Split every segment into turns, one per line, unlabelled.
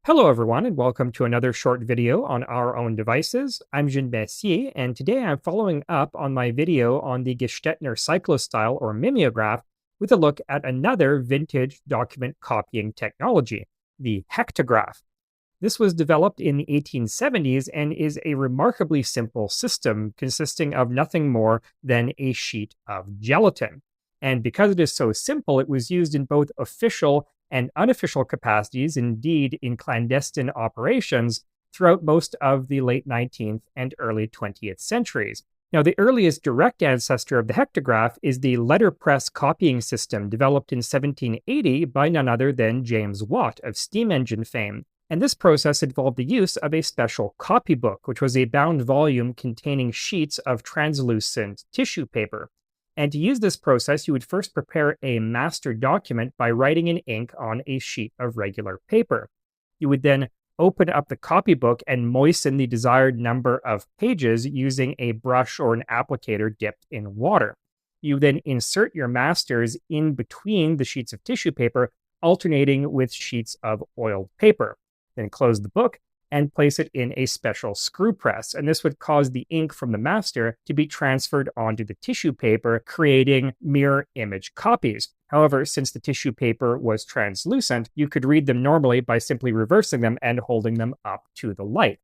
Hello, everyone, and welcome to another short video on our own devices. I'm Jean Bessier, and today I'm following up on my video on the Gestetner cyclostyle or mimeograph with a look at another vintage document copying technology, the Hectograph. This was developed in the 1870s and is a remarkably simple system consisting of nothing more than a sheet of gelatin. And because it is so simple, it was used in both official and unofficial capacities, indeed in clandestine operations, throughout most of the late 19th and early 20th centuries. Now, the earliest direct ancestor of the hectograph is the letterpress copying system developed in 1780 by none other than James Watt of steam engine fame. And this process involved the use of a special copybook, which was a bound volume containing sheets of translucent tissue paper. And to use this process, you would first prepare a master document by writing in ink on a sheet of regular paper. You would then open up the copybook and moisten the desired number of pages using a brush or an applicator dipped in water. You then insert your masters in between the sheets of tissue paper, alternating with sheets of oiled paper. Then close the book and place it in a special screw press. And this would cause the ink from the master to be transferred onto the tissue paper, creating mirror image copies. However, since the tissue paper was translucent, you could read them normally by simply reversing them and holding them up to the light.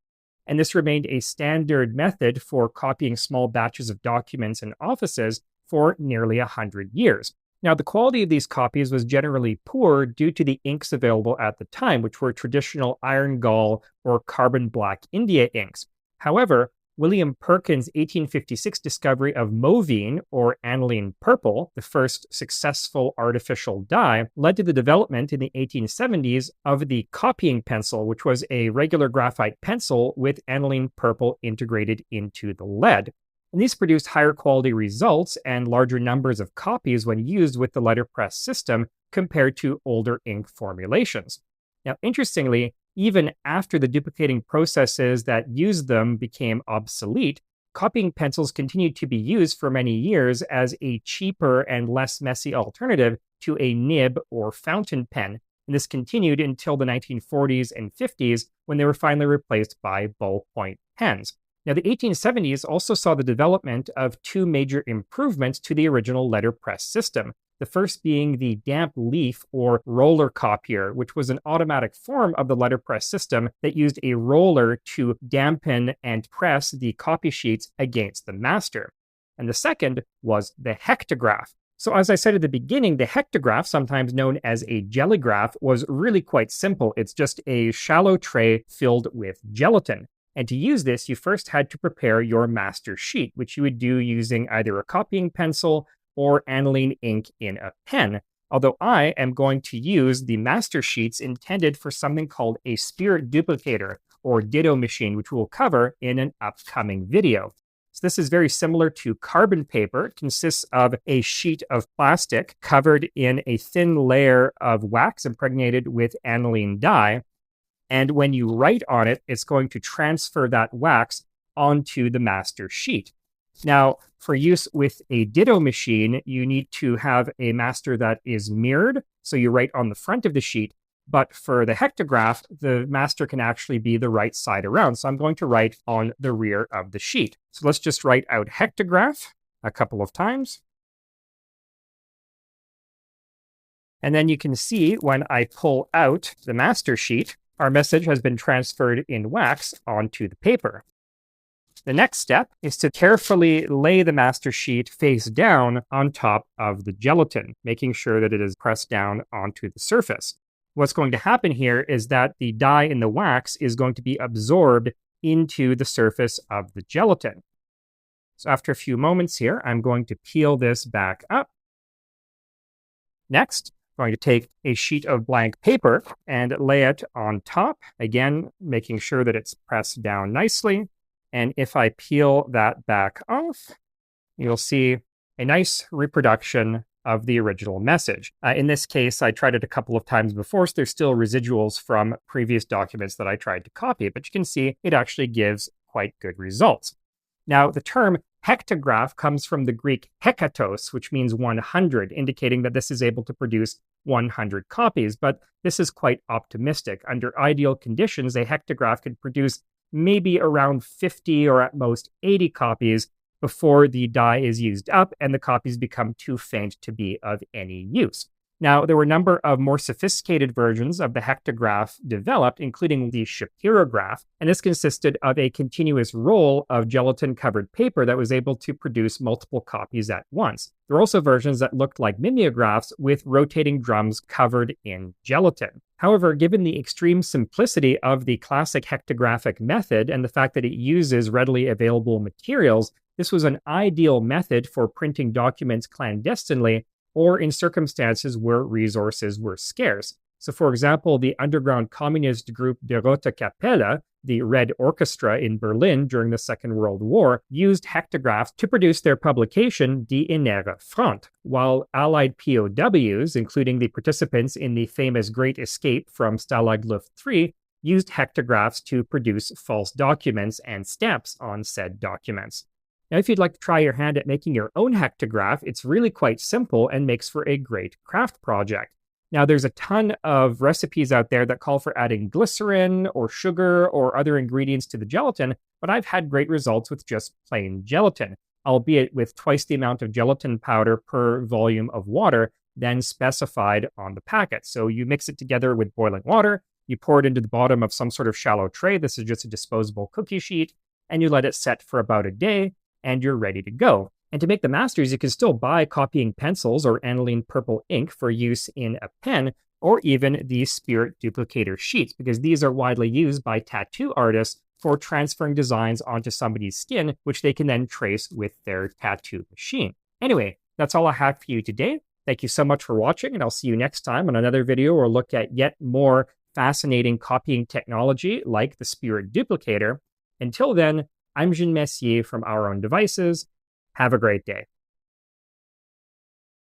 And this remained a standard method for copying small batches of documents in offices for nearly 100 years. Now, the quality of these copies was generally poor due to the inks available at the time, which were traditional iron gall or carbon black India inks. However, William Perkin's 1856 discovery of mauveine, or aniline purple, the first successful artificial dye, led to the development in the 1870s of the copying pencil, which was a regular graphite pencil with aniline purple integrated into the lead. And these produced higher quality results and larger numbers of copies when used with the letterpress system compared to older ink formulations. Now, interestingly, even after the duplicating processes that used them became obsolete, copying pencils continued to be used for many years as a cheaper and less messy alternative to a nib or fountain pen. And this continued until the 1940s and 50s when they were finally replaced by ballpoint pens. Now, the 1870s also saw the development of two major improvements to the original letterpress system. The first being the damp leaf or roller copier, which was an automatic form of the letterpress system that used a roller to dampen and press the copy sheets against the master. And the second was the hectograph. So as I said at the beginning, the hectograph, sometimes known as a jellygraph, was really quite simple. It's just a shallow tray filled with gelatin. And to use this, you first had to prepare your master sheet, which you would do using either a copying pencil or aniline ink in a pen. Although I am going to use the master sheets intended for something called a spirit duplicator or ditto machine, which we'll cover in an upcoming video. So this is very similar to carbon paper. It consists of a sheet of plastic covered in a thin layer of wax impregnated with aniline dye. And when you write on it, it's going to transfer that wax onto the master sheet. Now, for use with a ditto machine, you need to have a master that is mirrored. So you write on the front of the sheet. But for the hectograph, the master can actually be the right side around. So I'm going to write on the rear of the sheet. So let's just write out hectograph a couple of times. And then you can see when I pull out the master sheet, our message has been transferred in wax onto the paper. The next step is to carefully lay the master sheet face down on top of the gelatin, making sure that it is pressed down onto the surface. What's going to happen here is that the dye in the wax is going to be absorbed into the surface of the gelatin. So after a few moments here, I'm going to peel this back up. Next, I'm going to take a sheet of blank paper and lay it on top, again, making sure that it's pressed down nicely. And if I peel that back off, you'll see a nice reproduction of the original message. In this case, I tried it a couple of times before, so there's still residuals from previous documents that I tried to copy, but you can see it actually gives quite good results. Now, the term Hectograph comes from the Greek hekatos, which means 100, indicating that this is able to produce 100 copies. But this is quite optimistic. Under ideal conditions, a hectograph could produce maybe around 50 or at most 80 copies before the dye is used up and the copies become too faint to be of any use. Now, there were a number of more sophisticated versions of the hectograph developed, including the Shapirograph, and this consisted of a continuous roll of gelatin-covered paper that was able to produce multiple copies at once. There were also versions that looked like mimeographs with rotating drums covered in gelatin. However, given the extreme simplicity of the classic hectographic method and the fact that it uses readily available materials, this was an ideal method for printing documents clandestinely or in circumstances where resources were scarce. So, for example, the underground communist group De Rote Kapelle, the Red Orchestra in Berlin during the Second World War, used hectographs to produce their publication Die Innere Front, while Allied POWs, including the participants in the famous Great Escape from Stalag Luft 3, used hectographs to produce false documents and stamps on said documents. Now, if you'd like to try your hand at making your own hectograph, it's really quite simple and makes for a great craft project. Now, there's a ton of recipes out there that call for adding glycerin or sugar or other ingredients to the gelatin, but I've had great results with just plain gelatin, albeit with twice the amount of gelatin powder per volume of water than specified on the packet. So you mix it together with boiling water, you pour it into the bottom of some sort of shallow tray. This is just a disposable cookie sheet, and you let it set for about a day, and you're ready to go. And to make the masters, you can still buy copying pencils or aniline purple ink for use in a pen, or even the spirit duplicator sheets, because these are widely used by tattoo artists for transferring designs onto somebody's skin, which they can then trace with their tattoo machine. Anyway, that's all I have for you today. Thank you so much for watching, and I'll see you next time on another video where we'll look at yet more fascinating copying technology like the spirit duplicator. Until then, I'm Jean Messier from Our Own Devices. Have a great day.